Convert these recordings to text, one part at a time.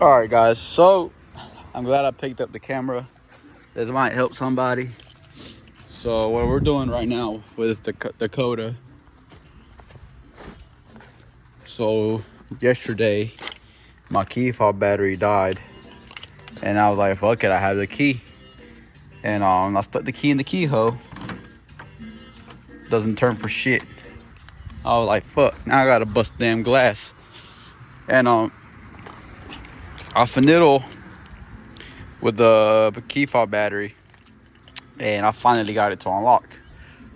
All right, guys. So I'm glad I picked up the camera. This might help somebody. So what we're doing right now with the kota. So yesterday, my key fob battery died, and I was like, "Fuck it, I have the key." And I stuck the key in the keyhole. Doesn't turn for shit. I was like, "Fuck!" Now I gotta bust the damn glass. And I finagle with the key fob battery, and I finally got it to unlock.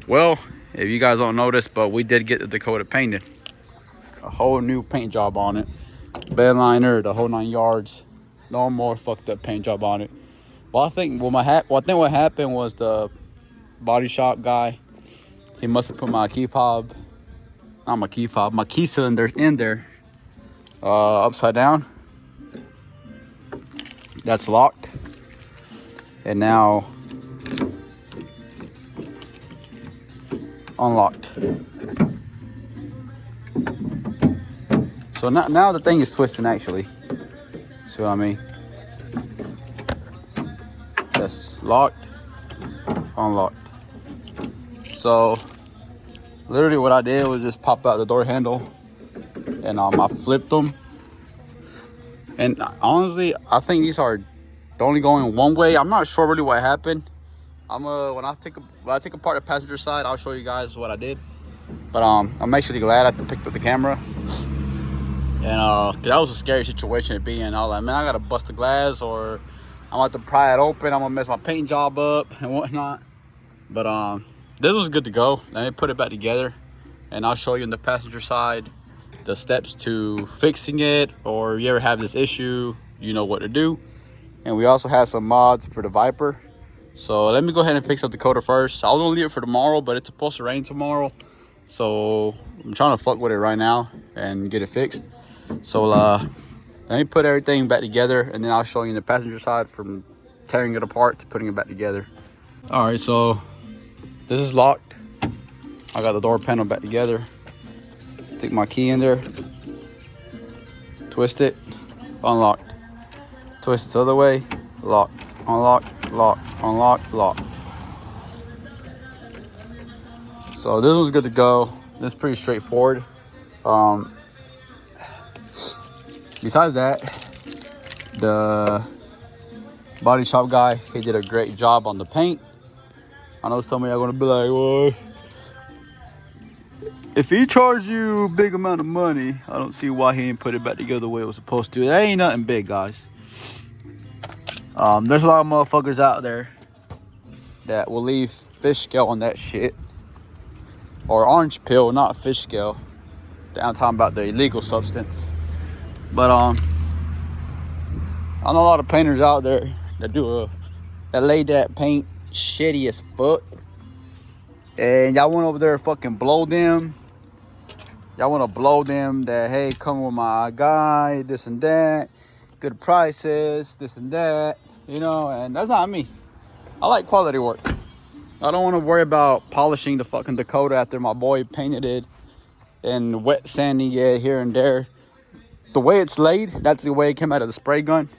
Well, if you guys don't notice, but we did get the Dakota painted. A whole new paint job on it. Bed liner, the whole 9 yards. No more fucked up paint job on it. Well, I think what happened was the body shop guy, he must have put my my key cylinder in there, upside down. That's locked. And now unlocked. So now the thing is twisting actually. See what I mean? That's locked, unlocked. So literally what I did was just pop out the door handle, and I flipped them. And honestly, I think these are only going one way. I'm not sure really what happened. When I take apart the passenger side, I'll show you guys what I did. But I'm actually glad I picked up the camera. And cause that was a scary situation to be in. I was like, man, I gotta bust the glass, or I'm about to pry it open. I'm gonna mess my paint job up and whatnot. But this was good to go. Let me put it back together, and I'll show you on the passenger side the steps to fixing it, or if you ever have this issue, you know what to do. And we also have some mods for the Viper. So let me go ahead and fix up the Kota first. I was gonna leave it for tomorrow, but it's supposed to rain tomorrow. So I'm trying to fuck with it right now and get it fixed. So let me put everything back together, and then I'll show you the passenger side from tearing it apart to putting it back together. All right, so this is locked. I got the door panel back together. Stick my key in there. Twist it, unlocked. Twist it the other way, lock, unlock, lock, unlock, lock. So this one's good to go. This is pretty straightforward. Besides that, the body shop guy, he did a great job on the paint. I know some of y'all gonna be like, well, if he charged you a big amount of money, I don't see why he didn't put it back together the way it was supposed to. That ain't nothing big, guys. There's a lot of motherfuckers out there that will leave fish scale on that shit. Or orange peel, not fish scale. I'm talking about the illegal substance. But I know a lot of painters out there that lay that paint shitty as fuck. And y'all went over there and fucking blow them. Y'all want to blow them that, hey, come with my guy, this and that, good prices, this and that, you know, and that's not me. I like quality work. I don't want to worry about polishing the fucking Dakota after my boy painted it and wet sanding it here and there. The way it's laid, that's the way it came out of the spray gun.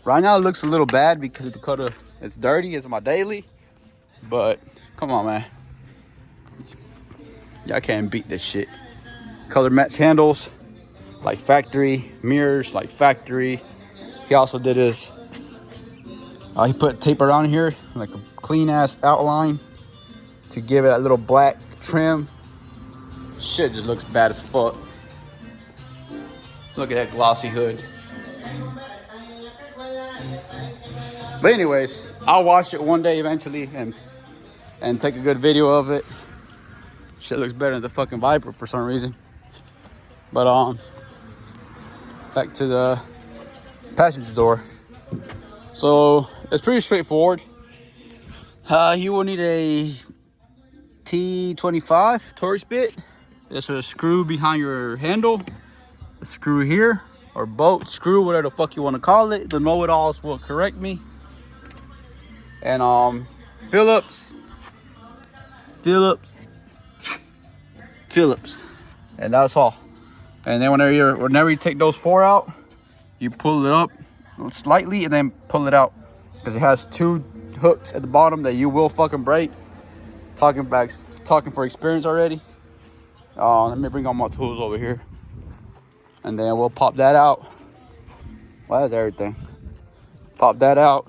Right now it looks a little bad because the Dakota, it's dirty, it's my daily, but come on, man. Y'all can't beat this shit. Color match handles like factory, mirrors like factory. He also did his, he put tape around here, like a clean ass outline to give it a little black trim. Shit just looks bad as fuck. Look at that glossy hood. But anyways, I'll watch it one day eventually and take a good video of it. Shit looks better than the fucking Viper for some reason. But back to the passenger door. So it's pretty straightforward. You will need a T25 Torx bit. There's a screw behind your handle, a screw here, or bolt screw, whatever the fuck you want to call it. The know-it-alls will correct me. And Phillips, and that's all. And then whenever you take those four out, you pull it up slightly and then pull it out, because it has 2 hooks at the bottom that you will fucking break. Talking for experience already. Let me bring all my tools over here, and then we'll pop that out. Well, that's everything. Pop that out,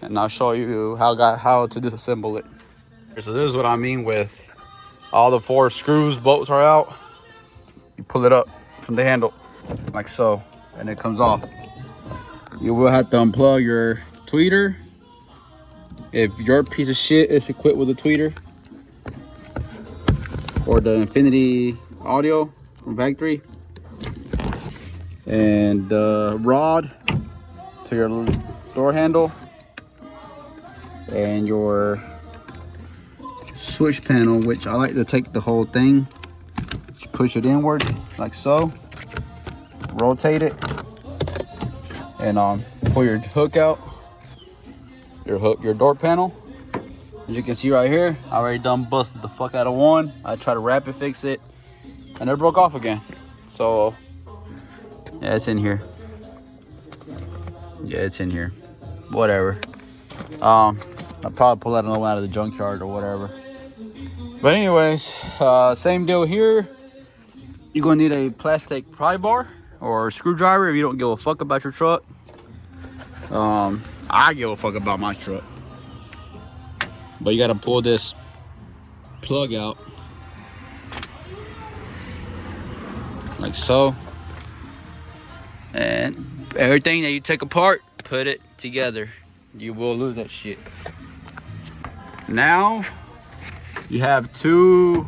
and I'll show you how to disassemble it. So this is what I mean with all the 4 screws, bolts are out. You pull it up from the handle like so, and it comes off. You will have to unplug your tweeter if your piece of shit is equipped with a tweeter, or the Infinity Audio from factory, and the rod to your door handle, and your switch panel, which I like to take the whole thing, just push it inward like so, rotate it, and pull your hook out, your door panel. As you can see right here, I already done busted the fuck out of one. I tried to rapid fix it and it broke off again. So yeah, it's in here. Yeah, it's in here. Whatever. I'll probably pull that another one out of the junkyard or whatever. But anyways, same deal here. You're gonna need a plastic pry bar or a screwdriver if you don't give a fuck about your truck. I give a fuck about my truck. But you gotta pull this plug out like so, and everything that you take apart, put it together. You will lose that shit. Now you have 2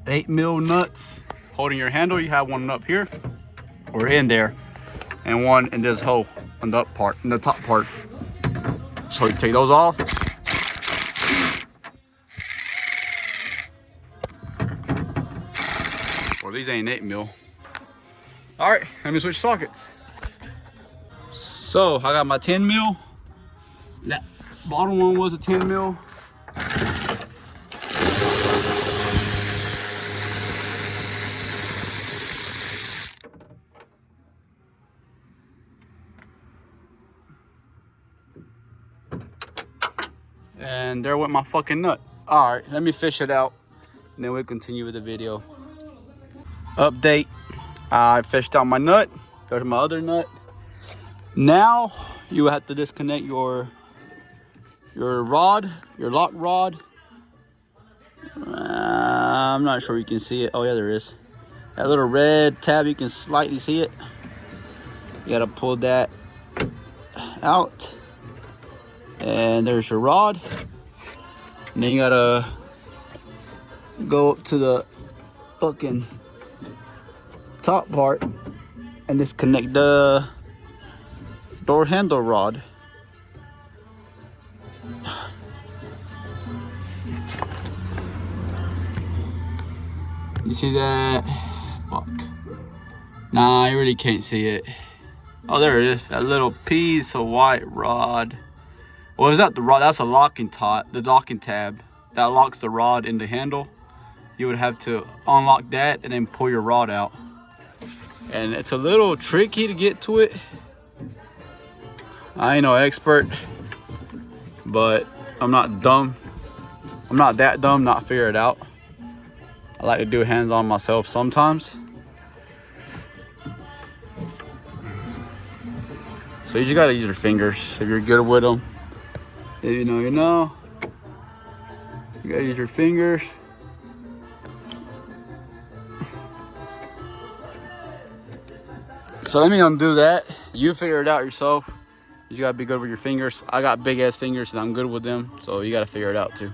8mm nuts holding your handle. You have one up here or in there, and one in this hole on the up part, in the top part. So you take those off. Well, these ain't 8mm. All right, let me switch sockets. So I got my 10mm. That bottom one was a 10mm. And there went my fucking nut. All right, let me fish it out, and then we'll continue with the video. Update, I fished out my nut. There's my other nut. Now you have to disconnect your rod, your lock rod. I'm not sure you can see it. Oh yeah, there is. That little red tab, you can slightly see it. You gotta pull that out. And there's your rod. And then you gotta go up to the fucking top part and disconnect the door handle rod. You see that? Fuck. Nah, you really can't see it. Oh, there it is. That little piece of white rod. Well, is that the rod? That's a locking tab. The locking tab that locks the rod in the handle. You would have to unlock that and then pull your rod out. And it's a little tricky to get to it. I ain't no expert, but I'm not dumb. I'm not that dumb not to figure it out. I like to do hands-on myself sometimes. So you just gotta use your fingers if you're good with them. If you know, you know. You gotta use your fingers. So let me undo that. You figure it out yourself. You gotta be good with your fingers. I got big ass fingers and I'm good with them, so you gotta figure it out too.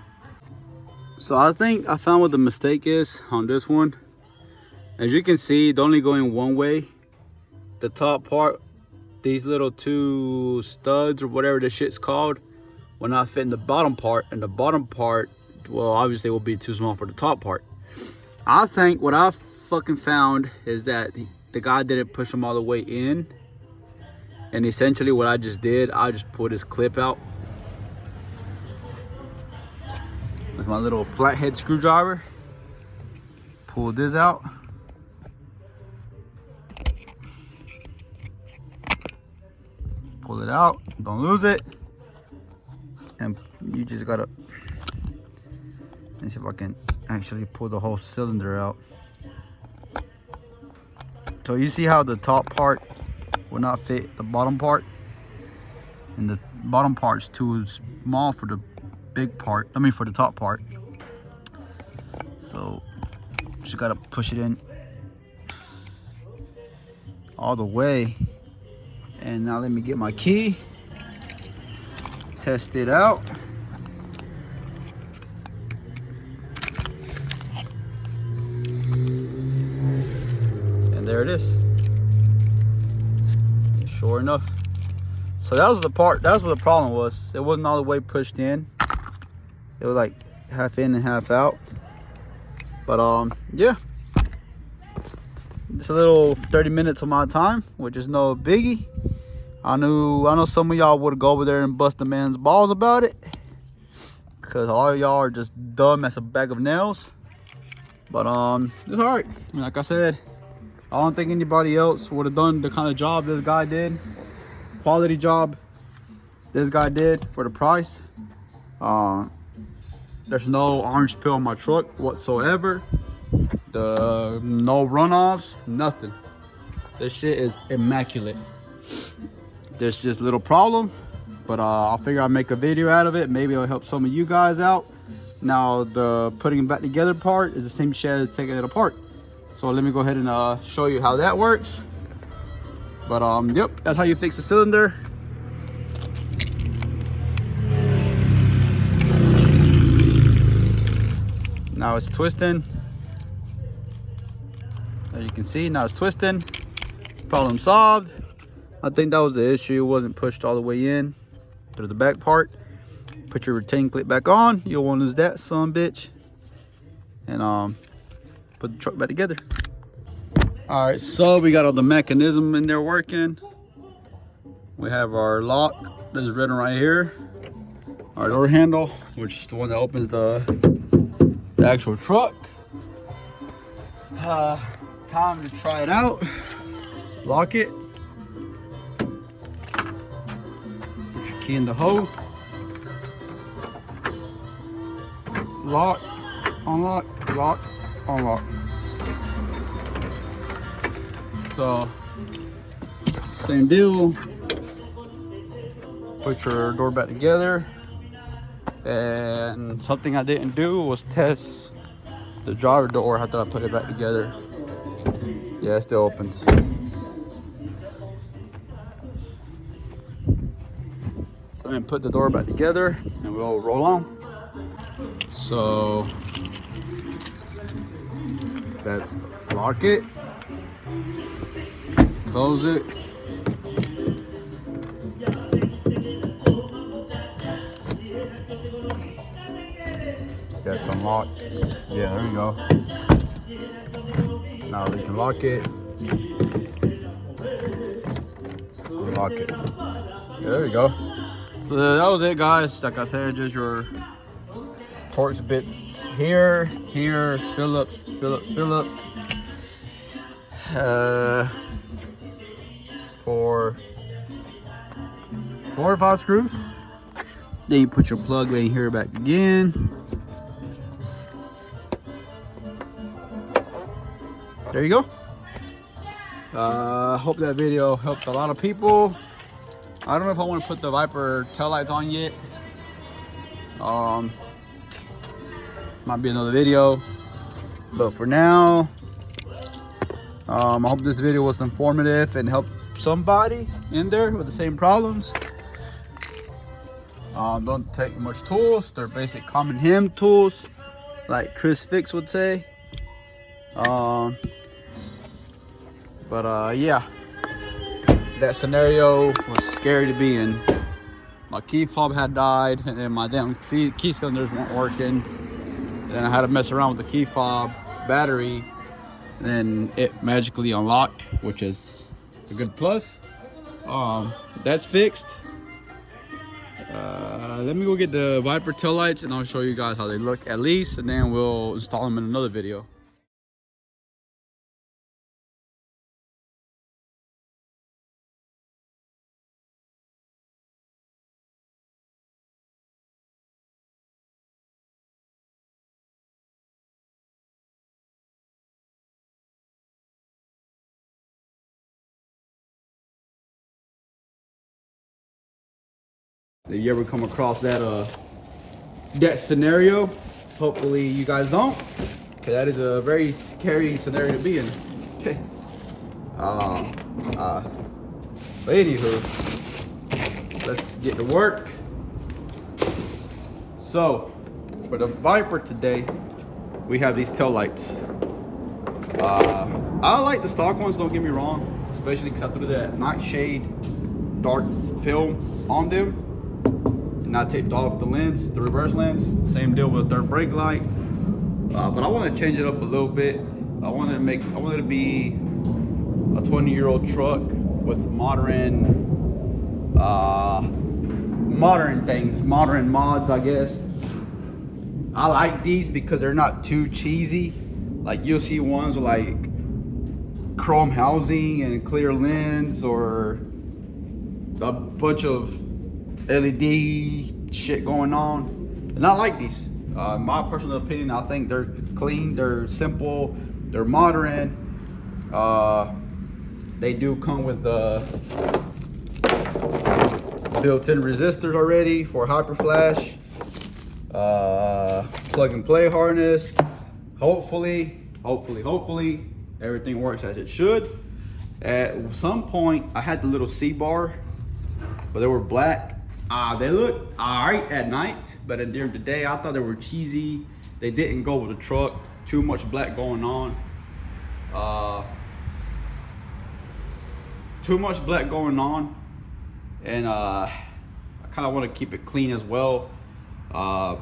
So I think I found what the mistake is on this one. As you can see, it's only going one way. The top part, these little 2 studs or whatever this shit's called, will not fit in the bottom part, and the bottom part, well, obviously will be too small for the top part. I think what I fucking found is that the guy didn't push them all the way in, and essentially what I just did, I just pulled this clip out with my little flathead screwdriver. Pull this out, pull it out, don't lose it, and you just gotta, let's see if I can actually pull the whole cylinder out. So you see how the top part will not fit the bottom part, and the bottom part's too small for the big part, I mean for the top part. So just gotta push it in all the way. And now let me get my key, test it out. And there it is. Sure enough. So that was the part, that's what the problem was. It wasn't all the way pushed in. It was like half in and half out. But yeah. Just a little 30 minutes of my time, which is no biggie. I know some of y'all would go over there and bust the man's balls about it, cause all of y'all are just dumb as a bag of nails. But it's all right. I mean, like I said, I don't think anybody else would have done the kind of job this guy did. Quality job this guy did for the price. There's no orange peel on my truck whatsoever. No runoffs, nothing. This shit is immaculate. There's just a little problem, but I'll figure I'll make a video out of it. Maybe it'll help some of you guys out. Now the putting it back together part is the same shit as taking it apart. So let me go ahead and show you how that works. But yep, that's how you fix the cylinder. Now it's twisting. As you can see, now it's twisting. Problem solved. I think that was the issue. It wasn't pushed all the way in through the back part. Put your retain clip back on. You don't want to lose that, son bitch. And put the truck back together. All right, so we got all the mechanism in there working. We have our lock that is written right here. Our door handle, which is the one that opens the actual truck. Time to try it out. Lock it. Put your key in the hole. Lock, unlock, lock, unlock. So, same deal. Put your door back together. And something I didn't do was test the driver door after I put it back together. Yeah, it still opens. So I'm gonna put the door back together and we'll roll on. So that's lock it, close it. That's unlocked. Yeah, there we go. Now we can lock it. Unlock it. Yeah, there we go. So that was it, guys. Like I said, just your Torx bits here, Phillips. For 4 or 5 screws. Then you put your plug right here back again. There you go. Hope that video helped a lot of people. I don't know if I want to put the Viper taillights on yet. Might be another video, but for now, I hope this video was informative and helped somebody in there with the same problems. Don't take much tools. They're basic common hem tools, like Chris Fix would say. Yeah, that scenario was scary to be in. My key fob had died, and then my damn key cylinders weren't working. And then I had to mess around with the key fob battery, and then it magically unlocked, which is a good plus. That's fixed. Let me go get the Viper taillights and I'll show you guys how they look at least, and then we'll install them in another video. If you ever come across that scenario, hopefully you guys don't, because that is a very scary scenario to be in. But anywho, let's get to work. So for the Viper today, we have these tail lights. I like the stock ones, don't get me wrong, especially because I threw that nightshade dark film on them, and I taped off the lens, the reverse lens. Same deal with the third brake light. But I want to change it up a little bit. I want it to be a 20-year-old truck with modern things, modern mods, I guess. I like these because they're not too cheesy. Like you'll see ones with like chrome housing and clear lens, or a bunch of LED shit going on, and I like these. My personal opinion, I think they're clean, they're simple, they're modern. They do come with built-in resistors already for hyper flash, plug and play harness. Hopefully everything works as it should. At some point I had the little C-bar, but they were black. They look alright at night, but during the day I thought they were cheesy. They didn't go with the truck. Too much black going on. Too much black going on, and I kind of want to keep it clean as well. I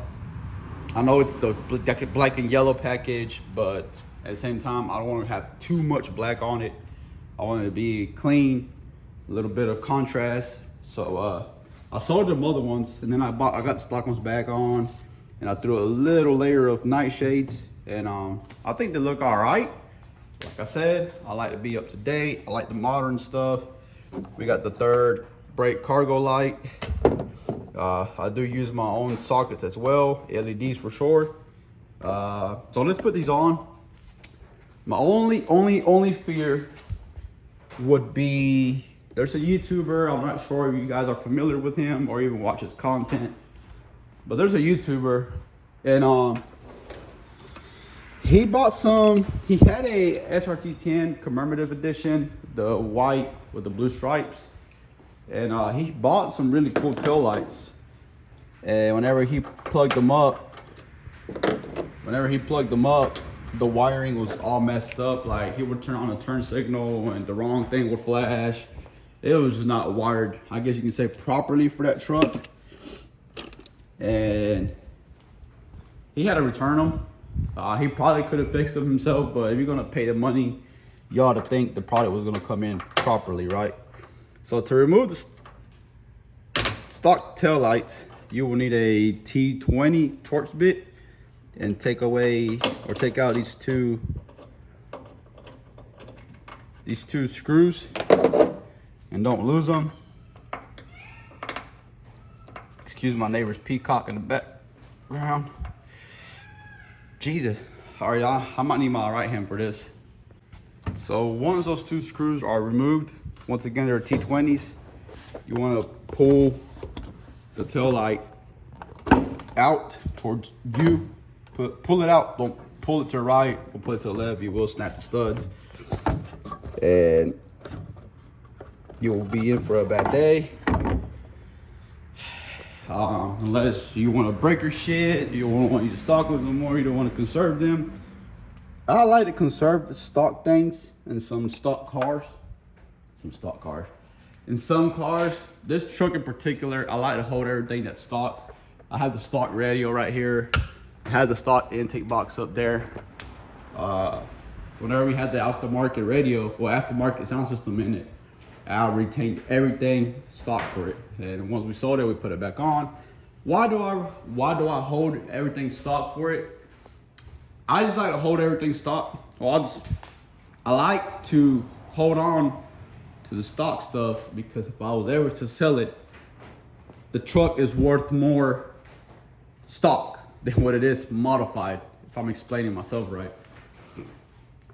know it's the black and yellow package, but at the same time, I don't want to have too much black on it. I want it to be clean, a little bit of contrast. So I sold them other ones, and then I got the stock ones back on, and I threw a little layer of nightshades, and I think they look all right. Like I said, I like to be up to date. I like the modern stuff. We got the third brake cargo light. I do use my own sockets as well, LEDs for sure. So let's put these on. My only fear would be, there's a YouTuber, I'm not sure if you guys are familiar with him or even watch his content, but there's a YouTuber, and he had a SRT10 commemorative edition, the white with the blue stripes. And he bought some really cool tail lights. And whenever he plugged them up, the wiring was all messed up. Like he would turn on a turn signal and the wrong thing would flash. It was not wired, I guess you can say, properly for that truck. And he had to return them. He probably could have fixed them himself, but if you're gonna pay the money, you ought to think the product was gonna come in properly, right? So to remove the stock tail lights, you will need a T20 Torx bit and take out these two screws, and don't lose them. Excuse my neighbor's peacock in the background. Jesus, all right, I might need my right hand for this. So once those two screws are removed, once again, they're T20s. You want to pull the tail light out towards you. Pull it out. Don't pull it to the right or pull it to the left. You will snap the studs, and you will be in for a bad day. Unless you want to break your shit, you don't want to use stock with them more, you don't want to conserve them. I like to conserve the stock things in some stock cars. In some cars, this truck in particular, I like to hold everything that's stock. I have the stock radio right here. I have the stock intake box up there. Whenever we had the aftermarket radio, aftermarket sound system in it, I retained everything stock for it. And once we sold it, we put it back on. Why do I hold everything stock for it? I just like to hold everything stock. I like to hold on to the stock stuff, because if I was ever to sell it, the truck is worth more stock than what it is modified, if I'm explaining myself right.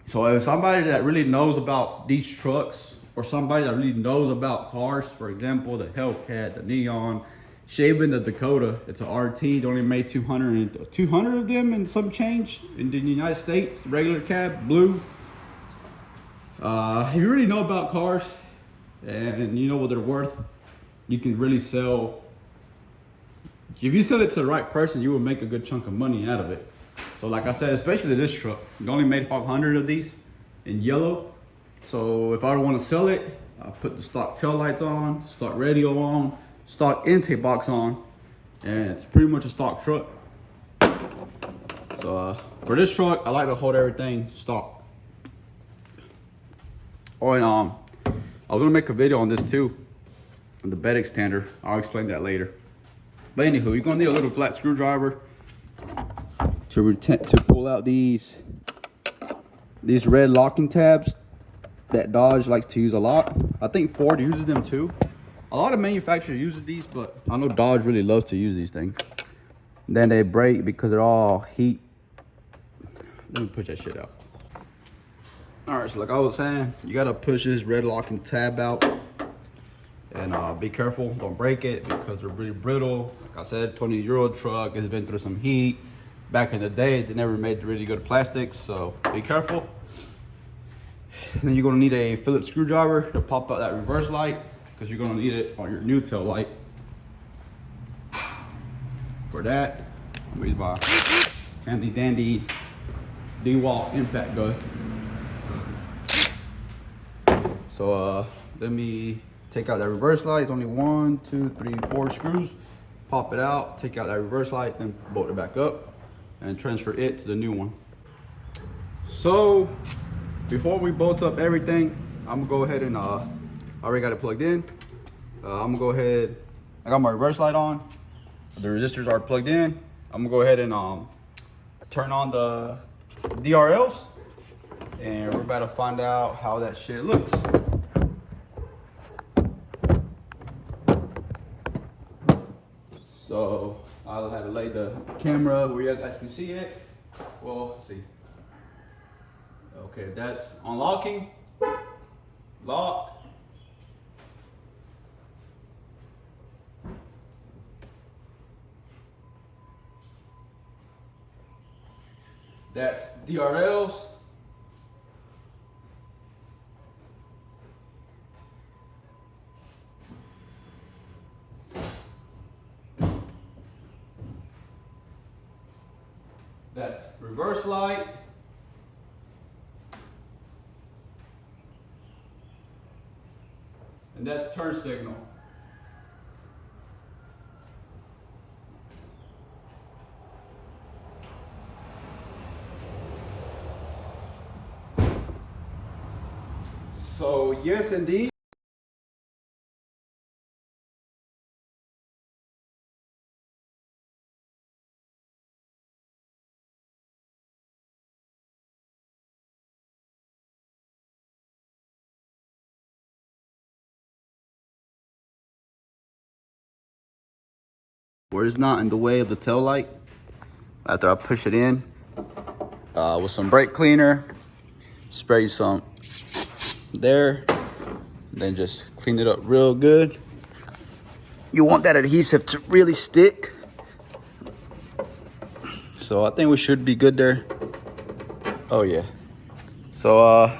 So if somebody that really knows about these trucks, or somebody that really knows about cars, for example, the Hellcat, the Neon, shaving the Dakota. It's an RT. They only made 200 of them and some change in the United States. Regular cab, blue. If you really know about cars and you know what they're worth, you can really sell. If you sell it to the right person, you will make a good chunk of money out of it. So like I said, especially this truck, they only made 500 of these in yellow. So if I want to sell it, I put the stock tail lights on, stock radio on, stock intake box on, and it's pretty much a stock truck. So for this truck, I like to hold everything stock. Oh, and I was gonna make a video on this too, on the bed extender. I'll explain that later. But anywho, you're gonna need a little flat screwdriver to pull out these red locking tabs that Dodge likes to use a lot. I think Ford uses them too. A lot of manufacturers use these, but I know Dodge really loves to use these things. Then they break because they're all heat. Let me push that shit out. All right, so like I was saying, you gotta push this red locking tab out, and be careful, don't break it because they're really brittle. Like I said, 20-year-old truck has been through some heat. Back in the day, they never made really good plastics, so be careful. And then you're gonna need a Phillips screwdriver to pop out that reverse light, because you're gonna need it on your new tail light. For that, I'm gonna use my handy dandy DeWalt impact gun. So let me take out that reverse light. It's only 1, 2, 3, 4 screws. Pop it out, take out that reverse light, then bolt it back up and transfer it to the new one. So before we bolt up everything, I'm gonna go ahead and I already got it plugged in. I'm gonna go ahead, I got my reverse light on. The resistors are plugged in. I'm gonna go ahead and turn on the DRLs, and we're about to find out how that shit looks. So I'll have to lay the camera where you guys can see it. Well, let's see. Okay, that's unlocking, lock. That's DRLs. That's reverse light. And that's turn signal. So yes, indeed. Where it's not in the way of the tail light. After I push it in with some brake cleaner, spray some there, then just clean it up real good. You want that adhesive to really stick. So I think we should be good there. Oh yeah. So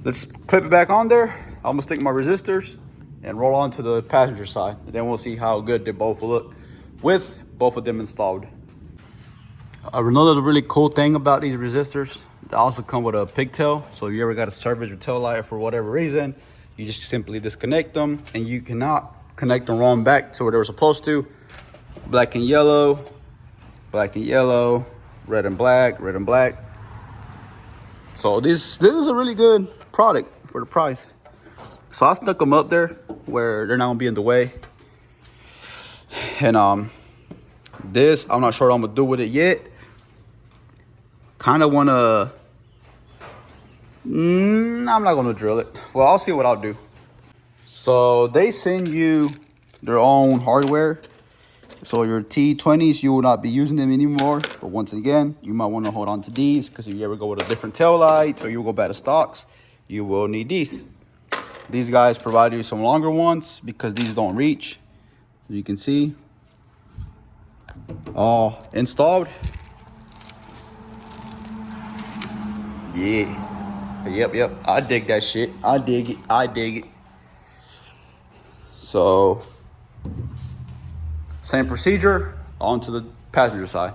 let's clip it back on there. I'm gonna stick my resistors and roll on to the passenger side. And then we'll see how good they both look with both of them installed. Another really cool thing about these resistors, they also come with a pigtail. So if you ever got to service your tail light for whatever reason, you just simply disconnect them, and you cannot connect them wrong back to where they were supposed to. Black and yellow, red and black, red and black. So this is a really good product for the price. So I stuck them up there where they're not gonna be in the way. And this, I'm not sure what I'm gonna do with it yet. Kind of wanna, I'm not gonna drill it. Well, I'll see what I'll do. So they send you their own hardware. So your T20s, you will not be using them anymore. But once again, you might want to hold on to these, because if you ever go with a different tail light or you go back to stocks, you will need these. These guys provide you some longer ones because these don't reach. As you can see, all installed. Yeah. Yep. I dig that shit. I dig it. So, same procedure onto the passenger side.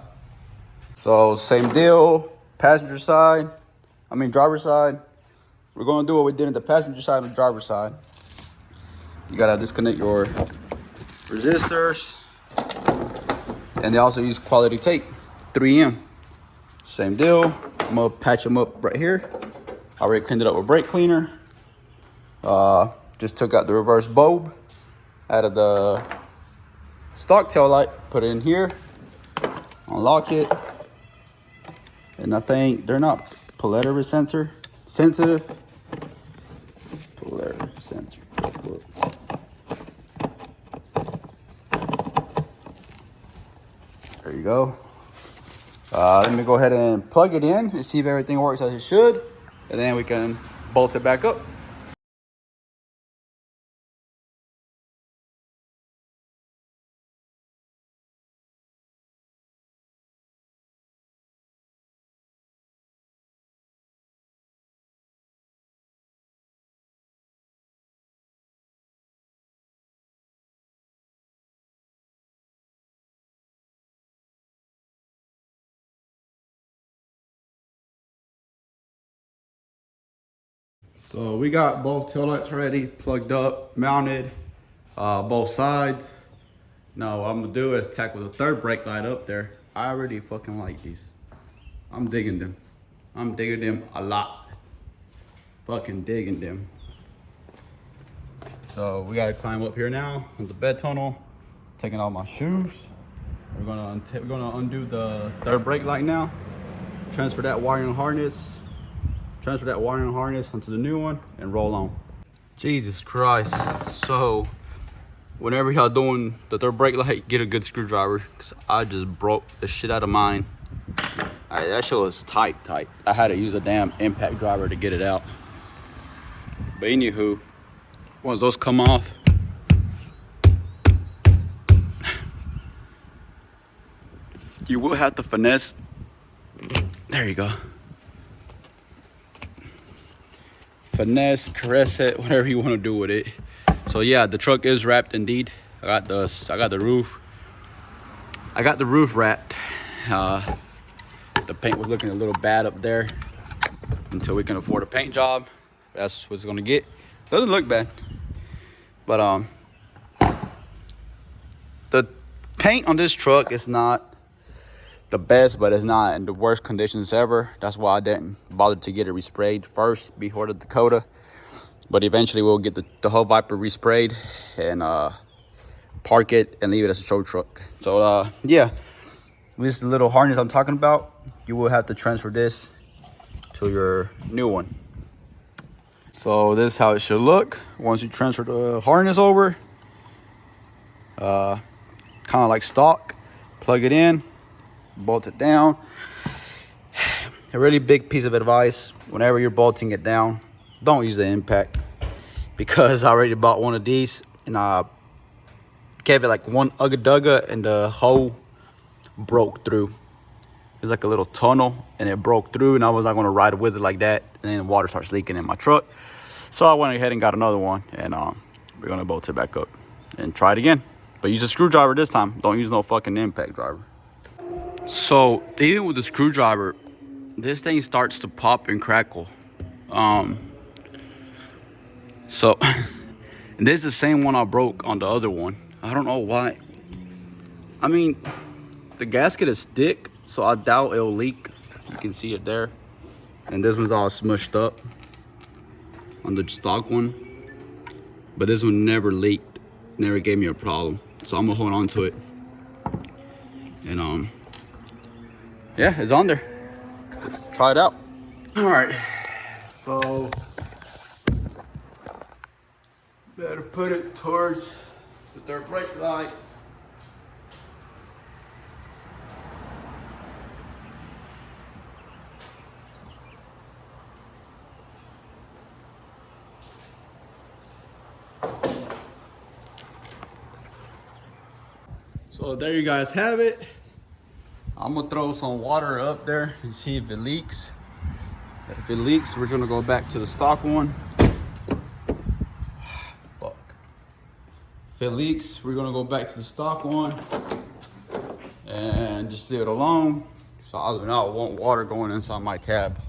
So, same deal, driver's side. We're gonna do what we did in the passenger side and the driver's side. You gotta disconnect your resistors. And they also use quality tape, 3M. Same deal. I'm gonna patch them up right here. I already cleaned it up with brake cleaner. Just took out the reverse bulb out of the stock tail light, put it in here, unlock it. And I think they're not polarity sensitive. Polarity sensor. Look. There you go. Let me go ahead and plug it in and see if everything works as it should. And then we can bolt it back up. So we got both taillights already plugged up, mounted, both sides. Now what I'm gonna do is tack with a third brake light up there. I already fucking like these. I'm digging them. I'm digging them a lot. Fucking digging them. So we gotta climb up here now on the bed tunnel, taking off my shoes. We're gonna undo the third brake light now. Transfer that wiring harness onto the new one and roll on. Jesus Christ. So whenever y'all doing the third brake light, get a good screwdriver, because I just broke the shit out of mine. That shit was tight. I had to use a damn impact driver to get it out. But anywho, once those come off, you will have to finesse. There you go. Finesse, caress it, whatever you want to do with it. So yeah, the truck is wrapped indeed. I got the roof wrapped. The paint was looking a little bad up there until we can afford a paint job. That's what it's gonna get. Doesn't look bad, but the paint on this truck is not the best, but it's not in the worst conditions ever. That's why I didn't bother to get it resprayed first before the Dakota. But eventually we'll get the whole Viper resprayed and park it and leave it as a show truck. So yeah, this little harness I'm talking about, you will have to transfer this to your new one. So this is how it should look once you transfer the harness over. Kind of like stock. Plug it in, bolt it down. A really big piece of advice: whenever you're bolting it down, don't use the impact, because I already bought one of these and I gave it like one ugga dugga and the hole broke through. It's like a little tunnel and it broke through, and I was not going to ride with it like that, and then water starts leaking in my truck. So I went ahead and got another one, and we're going to bolt it back up and try it again. But use a screwdriver this time. Don't use no fucking impact driver. So even with the screwdriver, this thing starts to pop and crackle. So and this is the same one I broke on the other one. I don't know why. I mean, the gasket is thick, so I doubt it'll leak. You can see it there. And this one's all smushed up on the stock one. But this one never leaked, never gave me a problem. So I'm gonna hold on to it. And yeah, it's on there. Let's try it out. All right, so better put it towards the third brake light. So there you guys have it. I'm gonna throw some water up there and see if it leaks. If it leaks, we're gonna go back to the stock one. Fuck. If it leaks, we're gonna go back to the stock one and just leave it alone. So I do not want water going inside my cab.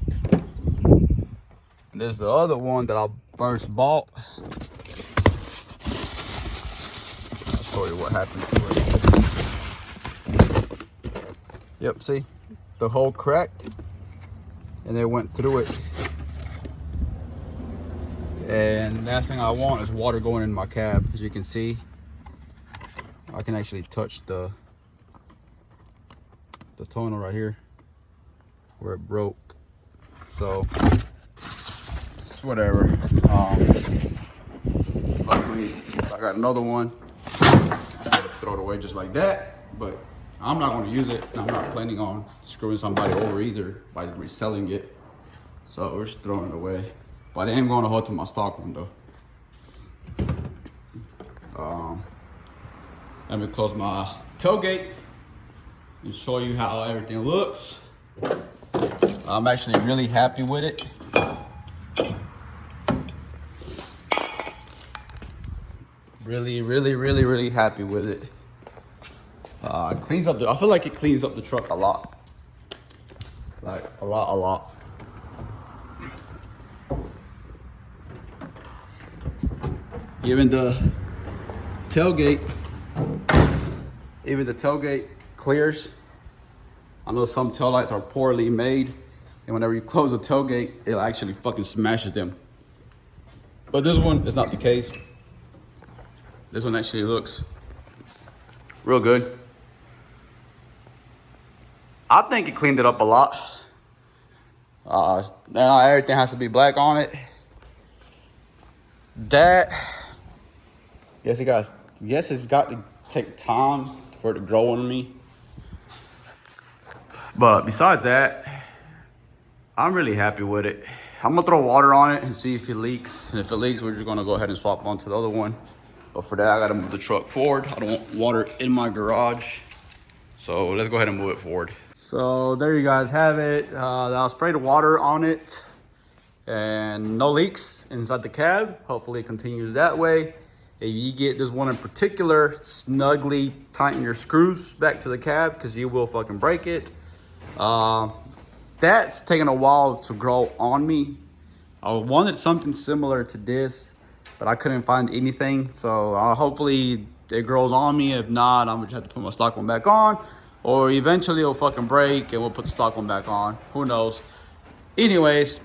And there's the other one that I first bought. I'll show you what happened to it. Yep, see? The hole cracked and it went through it. And the last thing I want is water going in my cab. As you can see, I can actually touch the tunnel right here where it broke. So it's whatever. Luckily I got another one. I gotta throw it away just like that, but I'm not going to use it, and I'm not planning on screwing somebody over either by reselling it. So we're just throwing it away. But I am going to hold to my stock one though. Let me close my tailgate and show you how everything looks. I'm actually really happy with it. Really happy with it. It cleans up I feel like it cleans up the truck a lot. Like a lot. Even the tailgate clears. I know some taillights are poorly made, and whenever you close the tailgate, it actually fucking smashes them. But this one is not the case. This one actually looks real good. I think it cleaned it up a lot. Now everything has to be black on it. That, guess it's got to take time for it to grow on me. But besides that, I'm really happy with it. I'm gonna throw water on it and see if it leaks. And if it leaks, we're just gonna go ahead and swap onto the other one. But for that, I gotta move the truck forward. I don't want water in my garage. So let's go ahead and move it forward. So there you guys have it. I'll spray the water on it and no leaks inside the cab. Hopefully it continues that way. If you get this one in particular, snugly tighten your screws back to the cab because you will fucking break it. That's taken a while to grow on me. I wanted something similar to this, but I couldn't find anything. So hopefully it grows on me. If not, I'm gonna have to put my stock one back on, or eventually it'll fucking break and we'll put the stock one back on. Who knows? Anyways,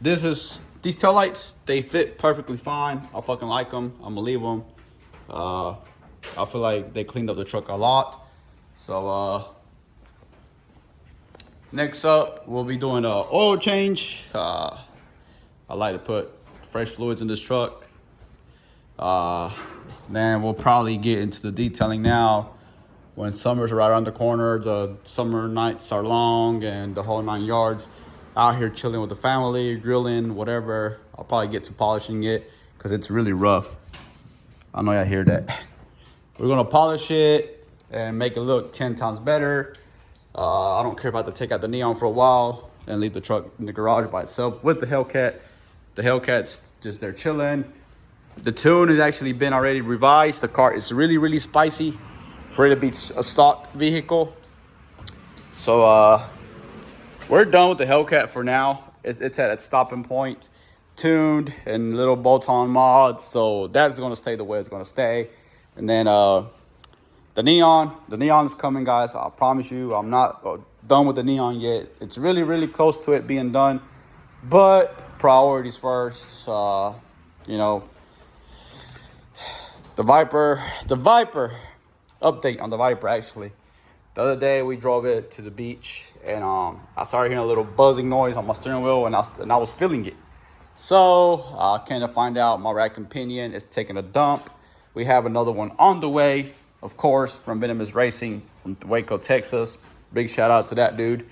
these taillights, they fit perfectly fine. I fucking like them. I'm gonna leave them. I feel like they cleaned up the truck a lot. So next up, we'll be doing an oil change. I like to put fresh fluids in this truck. Then we'll probably get into the detailing now. When summer's right around the corner, the summer nights are long and the whole 9 yards. Out here chilling with the family, grilling, whatever. I'll probably get to polishing it because it's really rough. I know y'all hear that. We're gonna polish it and make it look 10 times better. I don't care about to take out the neon for a while and leave the truck in the garage by itself with the Hellcat. The Hellcat's just there chilling. The tune has actually been already revised. The car is really spicy for it to be a stock vehicle. So we're done with the Hellcat for now. It's at its stopping point, tuned and little bolt-on mods. So that's gonna stay the way it's gonna stay. And then the neon's coming, guys. I promise you, I'm not done with the neon yet. It's really close to it being done, but priorities first. You know, the Viper update on the Viper. Actually, the other day we drove it to the beach and I started hearing a little buzzing noise on my steering wheel and I was feeling it. So I came to find out my rack and pinion is taking a dump. We have another one on the way, of course, from Venomous Racing from Waco, Texas. Big shout out to that dude.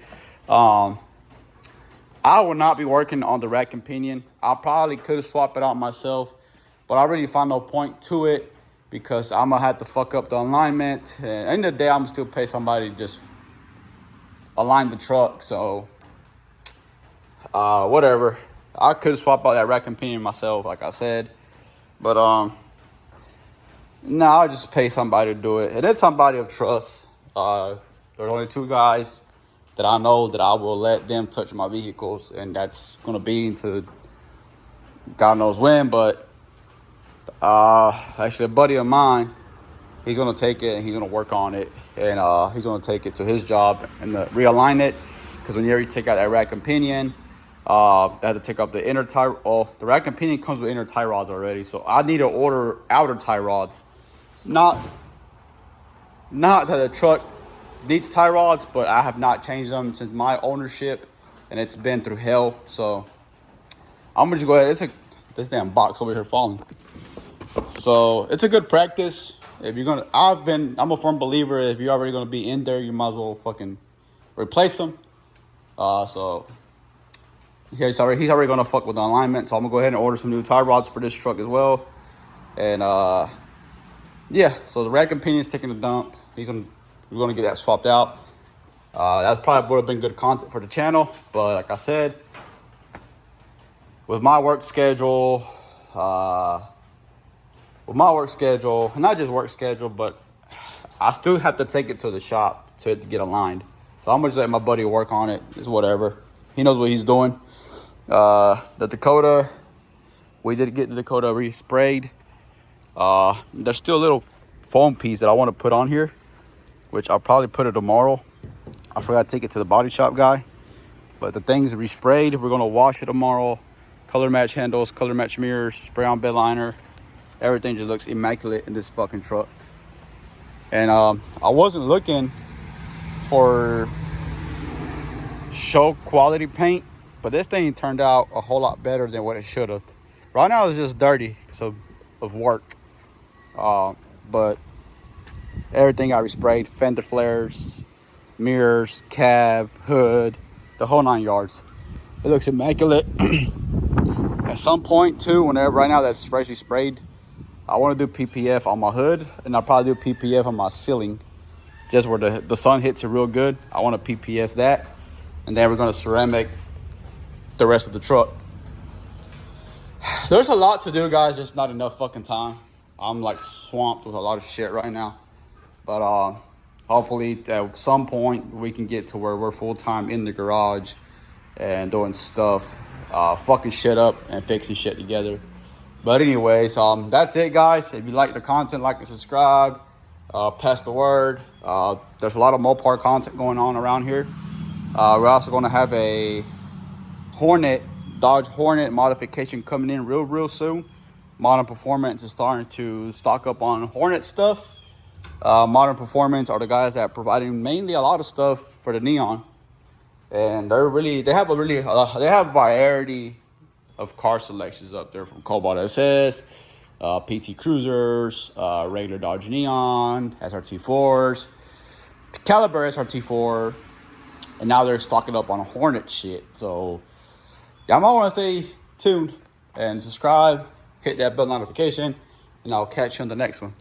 I will not be working on the rack and pinion. I probably could have swapped it out myself, but I really find no point to it because I'm gonna have to fuck up the alignment. And at the end of the day, I'm gonna still pay somebody to just align the truck. So whatever. I could swap out that rack and pinion myself, like I said, but no, I'll just pay somebody to do it, and it's somebody of trust. There's only 2 guys that I know that I will let them touch my vehicles, and that's gonna be into God knows when. But actually, a buddy of mine, he's gonna take it and he's gonna work on it, and he's gonna take it to his job and realign it, because when you take out that rack and pinion, they have to take out the inner tie. Oh, the rack and pinion comes with inner tie rods already, so I need to order outer tie rods. Not that the truck needs tie rods, but I have not changed them since my ownership, and it's been through hell. So I'm gonna just go ahead. This damn box over here falling. So it's a good practice. If you're gonna, I'm a firm believer. If you're already gonna be in there, you might as well fucking replace them. So yeah, he's already gonna fuck with the alignment. So I'm gonna go ahead and order some new tie rods for this truck as well. And yeah, so the rack and pinion's taking a dump. We're gonna get that swapped out. That probably would have been good content for the channel, but like I said, with my work schedule, not just work schedule, but I still have to take it to the shop to get aligned. So I'm gonna just let my buddy work on it. It's whatever. He knows what he's doing. The Dakota, we did get the Dakota resprayed. There's still a little foam piece that I want to put on here, which I'll probably put it tomorrow. I forgot to take it to the body shop guy, but the thing's resprayed. We're gonna wash it tomorrow. Color match handles, color match mirrors, spray on bed liner. Everything just looks immaculate in this fucking truck. And I wasn't looking for show quality paint, but this thing turned out a whole lot better than what it should have. Right now it's just dirty because of work. But everything got resprayed, fender flares, mirrors, cab, hood, the whole 9 yards. It looks immaculate. At some point too, right now that's freshly sprayed, I want to do PPF on my hood, and I'll probably do PPF on my ceiling, just where the sun hits it real good. I want to PPF that, and then we're going to ceramic the rest of the truck. There's a lot to do, guys, just not enough fucking time. I'm like swamped with a lot of shit right now, but hopefully at some point we can get to where we're full-time in the garage and doing stuff, fucking shit up and fixing shit together. But anyways, that's it, guys. If you like the content, like and subscribe, pass the word. There's a lot of Mopar content going on around here. We're also going to have a Dodge Hornet modification coming in real soon. Modern Performance is starting to stock up on Hornet stuff. Modern Performance are the guys that are providing mainly a lot of stuff for the Neon, and they have a variety of car selections up there, from Cobalt SS, PT Cruisers, regular Dodge Neon, SRT4s, Caliber SRT4, and now they're stocking up on Hornet shit. So y'all might want to stay tuned and subscribe. Hit that bell notification, and I'll catch you on the next one.